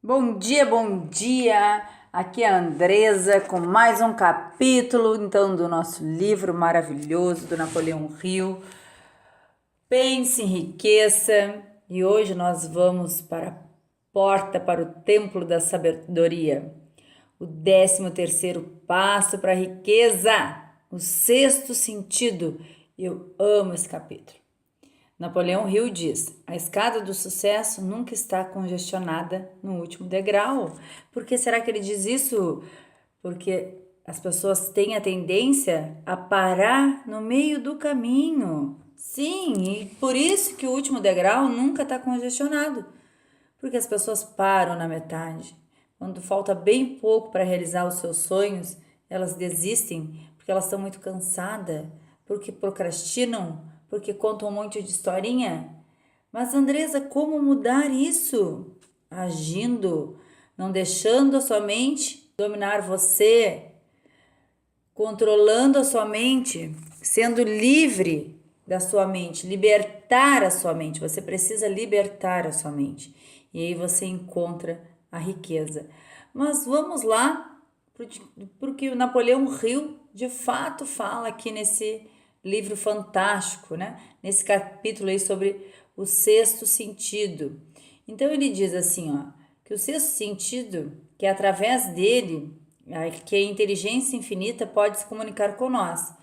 Bom dia, bom dia! Aqui é a Andresa com mais um capítulo, então, do nosso livro maravilhoso do Napoleão Hill. Pense, enriqueça, e hoje nós vamos para a porta para o Templo da Sabedoria. O 13º passo para a riqueza, o sexto sentido. Eu amo esse capítulo. Napoleão Hill diz: a escada do sucesso nunca está congestionada no último degrau. Por que será que ele diz isso? Porque as pessoas têm a tendência a parar no meio do caminho. Sim, e por isso que o último degrau nunca está congestionado. Porque as pessoas param na metade. Quando falta bem pouco para realizar os seus sonhos, elas desistem porque elas estão muito cansadas, porque procrastinam, porque contam um monte de historinha. Mas, Andresa, como mudar isso? Agindo, não deixando a sua mente dominar você, controlando a sua mente, sendo livre da sua mente, libertar a sua mente. Você precisa libertar a sua mente. E aí você encontra a riqueza. Mas vamos lá, porque o Napoleão Hill de fato fala aqui nesse livro fantástico, né? Nesse capítulo aí sobre o sexto sentido. Então ele diz assim, ó, que o sexto sentido, que é através dele, que a inteligência infinita pode se comunicar com nós,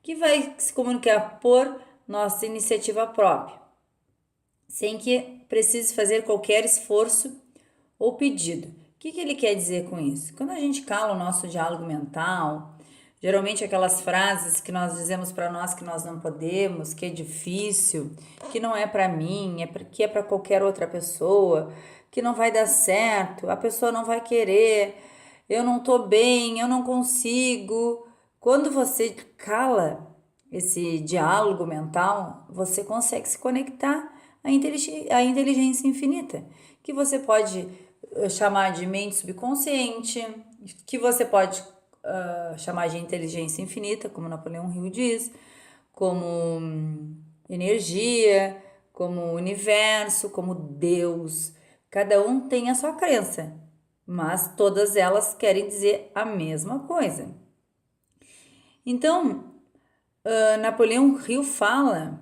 que vai se comunicar por nossa iniciativa própria, sem que precise fazer qualquer esforço ou pedido. O que ele quer dizer com isso? Quando a gente cala o nosso diálogo mental, geralmente aquelas frases que nós dizemos para nós que nós não podemos, que é difícil, que não é para mim, que é para qualquer outra pessoa, que não vai dar certo, a pessoa não vai querer, eu não tô bem, eu não consigo. Quando você cala esse diálogo mental, você consegue se conectar à inteligência infinita, que você pode chamar de mente subconsciente, que você pode chamar de inteligência infinita, como Napoleão Hill diz, como energia, como universo, como Deus. Cada um tem a sua crença, mas todas elas querem dizer a mesma coisa. Então, Napoleão Hill fala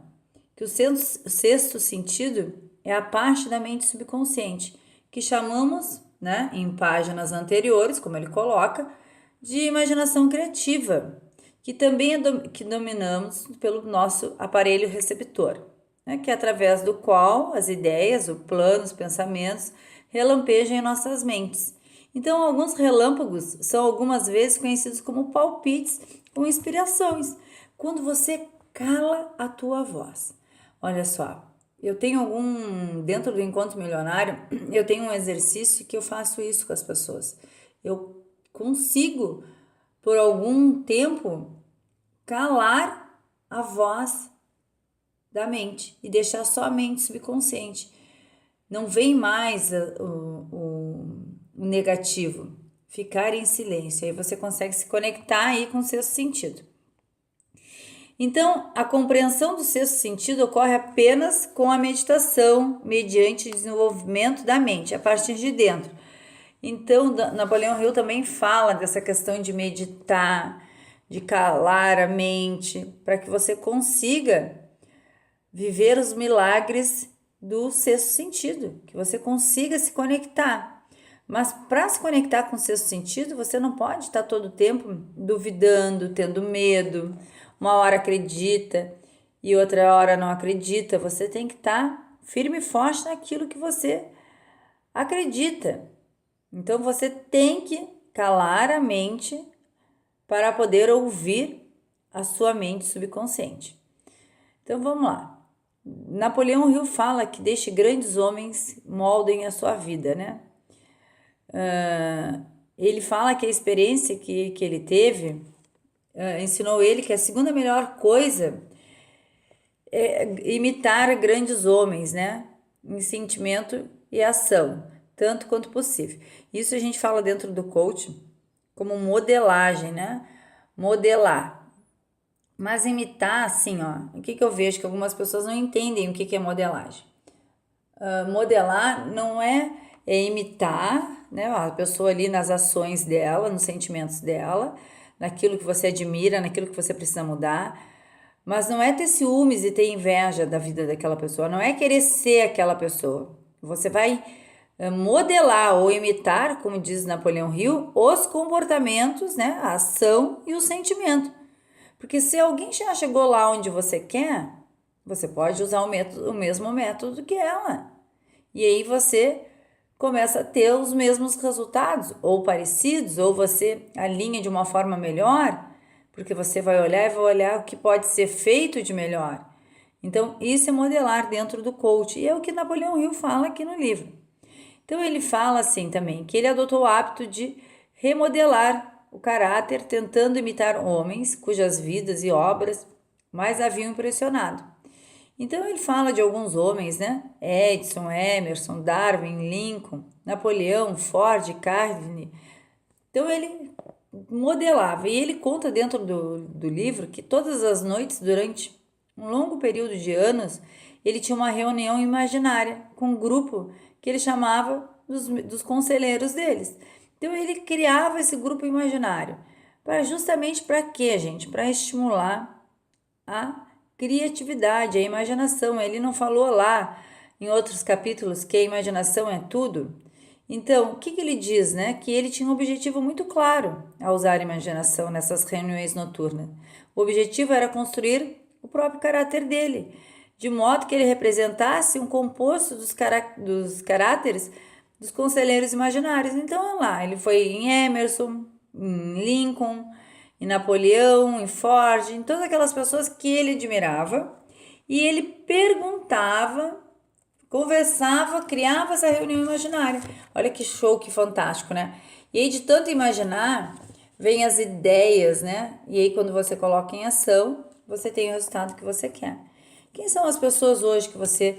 que o sexto sentido é a parte da mente subconsciente, que chamamos, né, em páginas anteriores, como ele coloca, de imaginação criativa, que também que dominamos pelo nosso aparelho receptor, né, que é através do qual as ideias, o plano, os pensamentos relampejam em nossas mentes. Então, alguns relâmpagos são algumas vezes conhecidos como palpites ou inspirações, quando você cala a tua voz. Olha só, eu tenho dentro do Encontro Milionário, eu tenho um exercício que eu faço isso com as pessoas. Eu consigo, por algum tempo, calar a voz da mente e deixar só a mente subconsciente. Não vem mais o negativo, ficar em silêncio. Aí você consegue se conectar aí com o sexto sentido. Então, a compreensão do sexto sentido ocorre apenas com a meditação, mediante o desenvolvimento da mente, a partir de dentro. Então, Napoleão Hill também fala dessa questão de meditar, de calar a mente, para que você consiga viver os milagres do sexto sentido, que você consiga se conectar. Mas para se conectar com o sexto sentido, você não pode estar todo o tempo duvidando, tendo medo. Uma hora acredita e outra hora não acredita. Você tem que estar firme e forte naquilo que você acredita. Então você tem que calar a mente para poder ouvir a sua mente subconsciente. Então vamos lá. Napoleão Hill fala que deixe grandes homens moldem a sua vida, né? Ele fala que a experiência que ele teve ensinou ele que a segunda melhor coisa é imitar grandes homens, né? Em sentimento e ação, tanto quanto possível. Isso a gente fala dentro do coaching como modelagem, né? Modelar. Mas imitar, assim, ó, o que eu vejo que algumas pessoas não entendem o que é modelagem. Modelar não é é imitar, né, a pessoa ali nas ações dela, nos sentimentos dela, naquilo que você admira, naquilo que você precisa mudar. Mas não é ter ciúmes e ter inveja da vida daquela pessoa, não é querer ser aquela pessoa. Você vai modelar ou imitar, como diz Napoleão Hill, os comportamentos, né, a ação e o sentimento. Porque se alguém já chegou lá onde você quer, você pode usar o mesmo método que ela. E aí você começa a ter os mesmos resultados, ou parecidos, ou você alinha de uma forma melhor, porque você vai olhar e vai olhar o que pode ser feito de melhor. Então, isso é modelar dentro do coach, e é o que Napoleão Hill fala aqui no livro. Então, ele fala assim também, que ele adotou o hábito de remodelar o caráter, tentando imitar homens cujas vidas e obras mais haviam impressionado. Então ele fala de alguns homens, né? Edison, Emerson, Darwin, Lincoln, Napoleão, Ford, Carnegie. Então ele modelava e ele conta dentro do livro que todas as noites, durante um longo período de anos, ele tinha uma reunião imaginária com um grupo que ele chamava dos conselheiros deles. Então ele criava esse grupo imaginário para justamente para quê, gente? Para estimular a criatividade, a imaginação. Ele não falou lá em outros capítulos que a imaginação é tudo? Então, o que ele diz, né? Que ele tinha um objetivo muito claro ao usar a imaginação nessas reuniões noturnas. O objetivo era construir o próprio caráter dele, de modo que ele representasse um composto dos caráteres dos conselheiros imaginários. Então, lá, ele foi em Emerson, em Lincoln, em Napoleão, em Ford, em todas aquelas pessoas que ele admirava, e ele perguntava, conversava, criava essa reunião imaginária. Olha que show, que fantástico, né? E aí de tanto imaginar, vem as ideias, né? E aí quando você coloca em ação, você tem o resultado que você quer. Quem são as pessoas hoje que você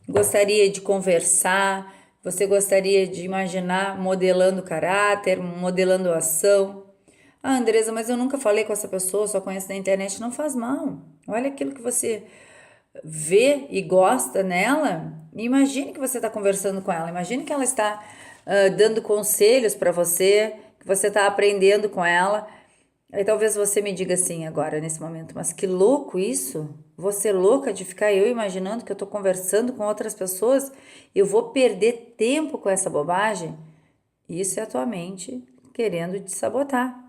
gostaria de conversar, você gostaria de imaginar modelando caráter, modelando ação? Ah, Andresa, mas eu nunca falei com essa pessoa, só conheço na internet. Não faz mal. Olha aquilo que você vê e gosta nela. E imagine que você está conversando com ela. Imagine que ela está dando conselhos para você, que você está aprendendo com ela. Aí talvez você me diga assim agora, nesse momento, mas que louco isso? Você é louca de ficar eu imaginando que eu estou conversando com outras pessoas? Eu vou perder tempo com essa bobagem? Isso é a tua mente querendo te sabotar.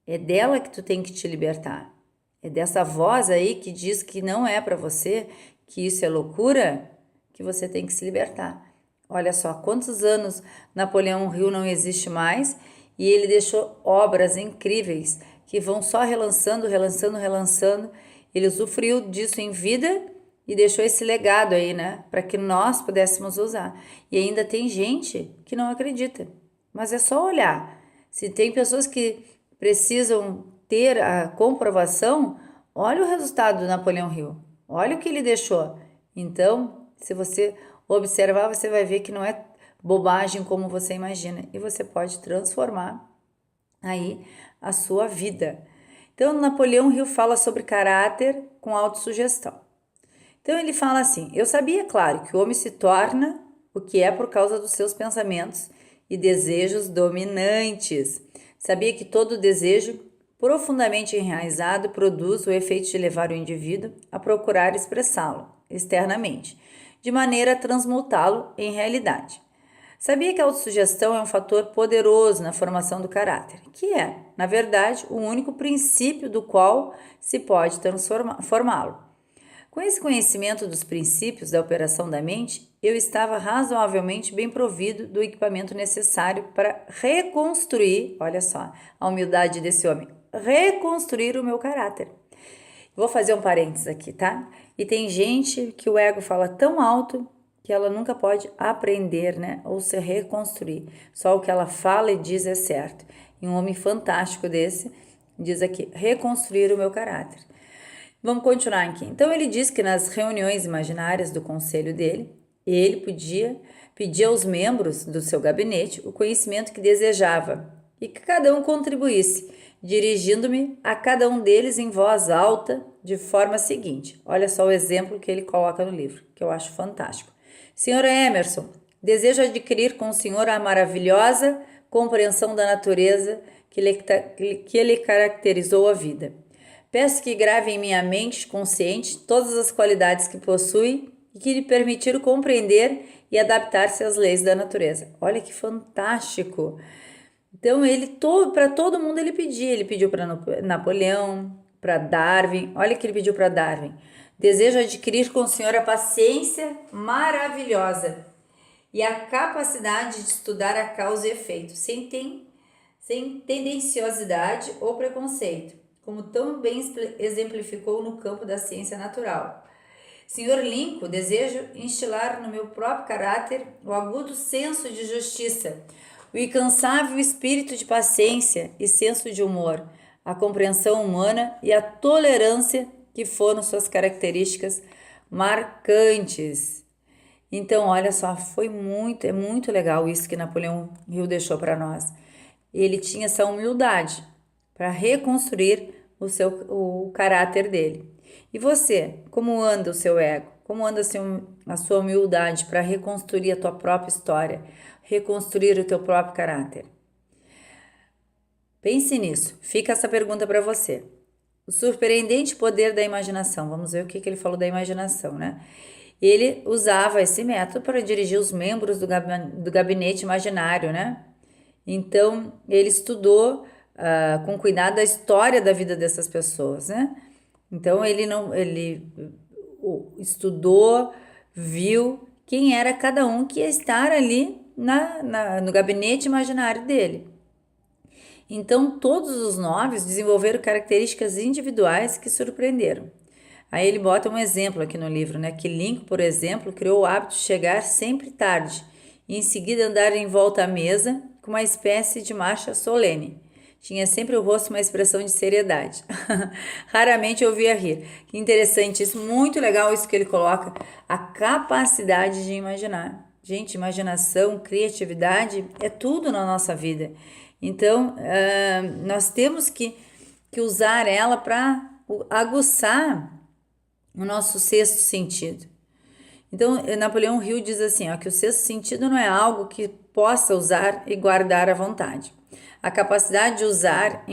É dela que tu tem que te libertar. É dessa voz aí que diz que não é para você, que isso é loucura, que você tem que se libertar. Olha só, quantos anos Napoleão Hill não existe mais e ele deixou obras incríveis que vão só relançando, relançando, relançando. Ele usufruiu disso em vida e deixou esse legado aí, né, para que nós pudéssemos usar. E ainda tem gente que não acredita, mas é só olhar. Se tem pessoas que precisam ter a comprovação, olha o resultado do Napoleão Hill, olha o que ele deixou. Então, se você observar, você vai ver que não é bobagem como você imagina e você pode transformar aí a sua vida. Então, Napoleão Hill fala sobre caráter com autossugestão. Então, ele fala assim: eu sabia, claro, que o homem se torna o que é por causa dos seus pensamentos e desejos dominantes. Sabia que todo desejo profundamente enraizado produz o efeito de levar o indivíduo a procurar expressá-lo externamente, de maneira a transmutá-lo em realidade. Sabia que a autossugestão é um fator poderoso na formação do caráter, que é, na verdade, o único princípio do qual se pode formá-lo. Com esse conhecimento dos princípios da operação da mente, eu estava razoavelmente bem provido do equipamento necessário para reconstruir, olha só, a humildade desse homem, reconstruir o meu caráter. Vou fazer um parênteses aqui, tá? E tem gente que o ego fala tão alto que ela nunca pode aprender, né? Ou se reconstruir. Só o que ela fala e diz é certo. E um homem fantástico desse diz aqui, reconstruir o meu caráter. Vamos continuar aqui. Então ele diz que nas reuniões imaginárias do conselho dele, ele podia pedir aos membros do seu gabinete o conhecimento que desejava e que cada um contribuísse, dirigindo-me a cada um deles em voz alta, de forma seguinte. Olha só o exemplo que ele coloca no livro, que eu acho fantástico. Senhor Emerson, Desejo adquirir com o Senhor a maravilhosa compreensão da natureza que lhe caracterizou a vida. Peço que grave em minha mente consciente todas as qualidades que possui e que lhe permitiram compreender e adaptar-se às leis da natureza. Olha que fantástico! Então, para todo mundo ele pediu para Napoleão, para Darwin. Olha o que ele pediu para Darwin. Desejo adquirir com o Senhor a paciência maravilhosa e a capacidade de estudar a causa e efeito, sem tendenciosidade ou preconceito, como tão bem exemplificou no campo da ciência natural. Senhor Lincoln, desejo instilar no meu próprio caráter o agudo senso de justiça, o incansável espírito de paciência e senso de humor, a compreensão humana e a tolerância que foram suas características marcantes. Então, olha só, é muito legal isso que Napoleão Hill deixou para nós. Ele tinha essa humildade para reconstruir o caráter dele. E você, como anda o seu ego? Como anda a sua humildade para reconstruir a tua própria história, reconstruir o teu próprio caráter? Pense nisso. Fica essa pergunta para você. O surpreendente poder da imaginação. Vamos ver o que ele falou da imaginação, né? Ele usava esse método para dirigir os membros do gabinete imaginário, né? Então, ele estudou com cuidado a história da vida dessas pessoas, né? Então, ele estudou, viu quem era cada um que ia estar ali no gabinete imaginário dele. Então, todos os 9 desenvolveram características individuais que surpreenderam. Aí ele bota um exemplo aqui no livro, né? Que Lincoln, por exemplo, criou o hábito de chegar sempre tarde e em seguida andar em volta à mesa com uma espécie de marcha solene. Tinha sempre o rosto uma expressão de seriedade. Raramente ouvia rir. Que interessante isso, muito legal isso que ele coloca, a capacidade de imaginar. Gente, imaginação, criatividade é tudo na nossa vida. Então, nós temos que usar ela para aguçar o nosso sexto sentido. Então, Napoleão Hill diz assim, ó, que o sexto sentido não é algo que possa usar e guardar à vontade. A capacidade de usar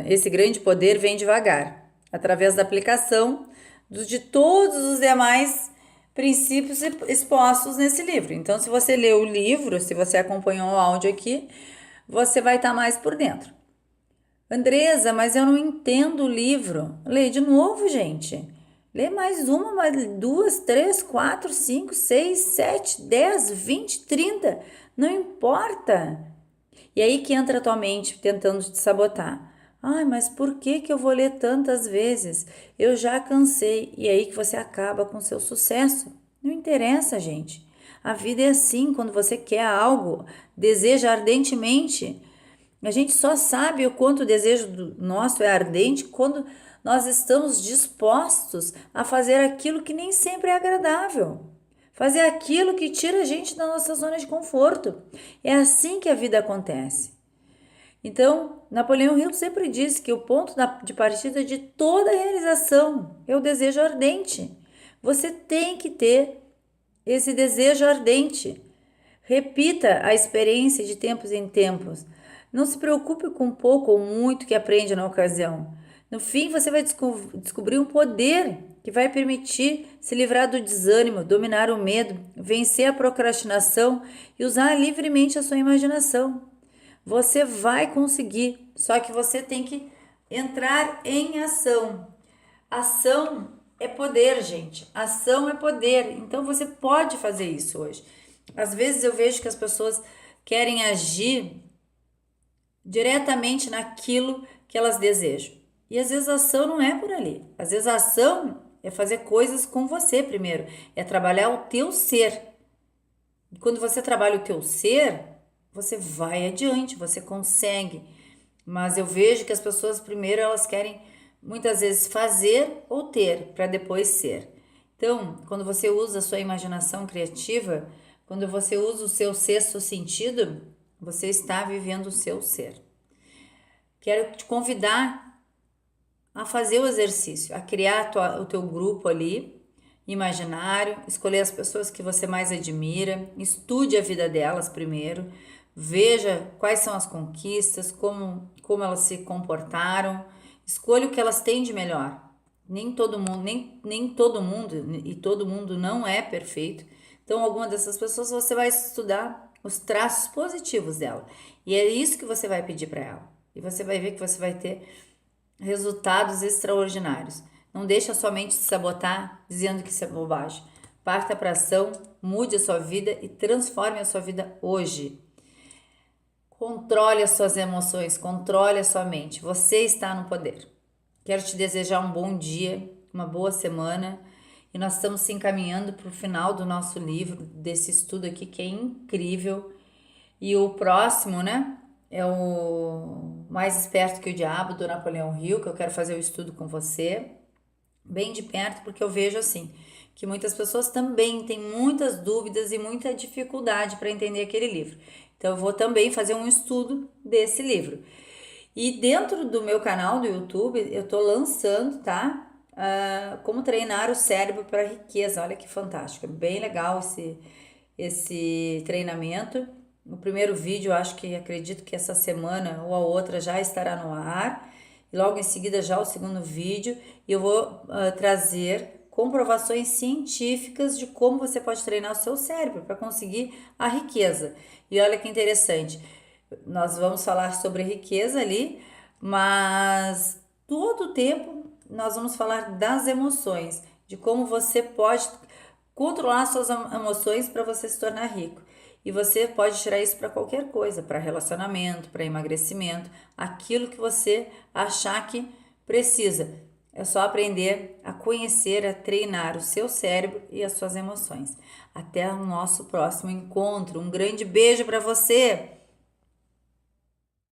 esse grande poder vem devagar, através da aplicação de todos os demais princípios expostos nesse livro. Então, se você lê o livro, se você acompanhou o áudio aqui, você vai estar mais por dentro. Andresa, mas eu não entendo o livro. Lê de novo, gente. Lê mais uma, mais 2, 3, 4, 5, 6, 7, 10, 20, 30. Não importa. E aí que entra a tua mente tentando te sabotar. Ai, mas por que eu vou ler tantas vezes? Eu já cansei. E aí que você acaba com seu sucesso. Não interessa, gente. A vida é assim, quando você quer algo, deseja ardentemente. A gente só sabe o quanto o desejo nosso é ardente quando nós estamos dispostos a fazer aquilo que nem sempre é agradável. Fazer aquilo que tira a gente da nossa zona de conforto. É assim que a vida acontece. Então, Napoleão Hill sempre diz que o ponto de partida de toda realização é o desejo ardente. Você tem que ter esse desejo ardente. Repita a experiência de tempos em tempos. Não se preocupe com pouco ou muito que aprende na ocasião. No fim, você vai descobrir um poder que vai permitir se livrar do desânimo, dominar o medo, vencer a procrastinação e usar livremente a sua imaginação. Você vai conseguir, só que você tem que entrar em ação. Ação é poder, gente. Ação é poder. Então você pode fazer isso hoje. Às vezes eu vejo que as pessoas querem agir diretamente naquilo que elas desejam. E às vezes a ação não é por ali. Às vezes a ação é fazer coisas com você primeiro. É trabalhar o teu ser. E quando você trabalha o teu ser, você vai adiante, você consegue. Mas eu vejo que as pessoas primeiro elas querem muitas vezes fazer ou ter para depois ser. Então, quando você usa a sua imaginação criativa, quando você usa o seu sexto sentido, você está vivendo o seu ser. Quero te convidar a fazer o exercício, a criar o teu grupo ali imaginário, escolher as pessoas que você mais admira, estude a vida delas primeiro, veja quais são as conquistas, como elas se comportaram, escolha o que elas têm de melhor. Nem todo mundo, e todo mundo não é perfeito. Então, alguma dessas pessoas você vai estudar os traços positivos dela. E é isso que você vai pedir para ela. E você vai ver que você vai ter resultados extraordinários. Não deixe a sua mente se sabotar dizendo que isso é bobagem. Parta para ação, mude a sua vida e transforme a sua vida hoje. Controle as suas emoções, controle a sua mente. Você está no poder. Quero te desejar um bom dia, uma boa semana. E nós estamos se encaminhando para o final do nosso livro, desse estudo aqui que é incrível. E o próximo, né? É o Mais Esperto que o Diabo, do Napoleão Hill, que eu quero fazer o estudo com você, bem de perto, porque eu vejo assim, que muitas pessoas também têm muitas dúvidas e muita dificuldade para entender aquele livro. Então eu vou também fazer um estudo desse livro. E dentro do meu canal do YouTube, eu tô lançando, tá? Como treinar o cérebro para riqueza. Olha que fantástico, é bem legal esse treinamento. O primeiro vídeo, acredito que essa semana ou a outra já estará no ar. E logo em seguida já o segundo vídeo. E eu vou trazer comprovações científicas de como você pode treinar o seu cérebro para conseguir a riqueza. E olha que interessante, nós vamos falar sobre riqueza ali, mas todo o tempo nós vamos falar das emoções, de como você pode controlar suas emoções para você se tornar rico. E você pode tirar isso para qualquer coisa, para relacionamento, para emagrecimento, aquilo que você achar que precisa. É só aprender a conhecer, a treinar o seu cérebro e as suas emoções. Até o nosso próximo encontro. Um grande beijo para você!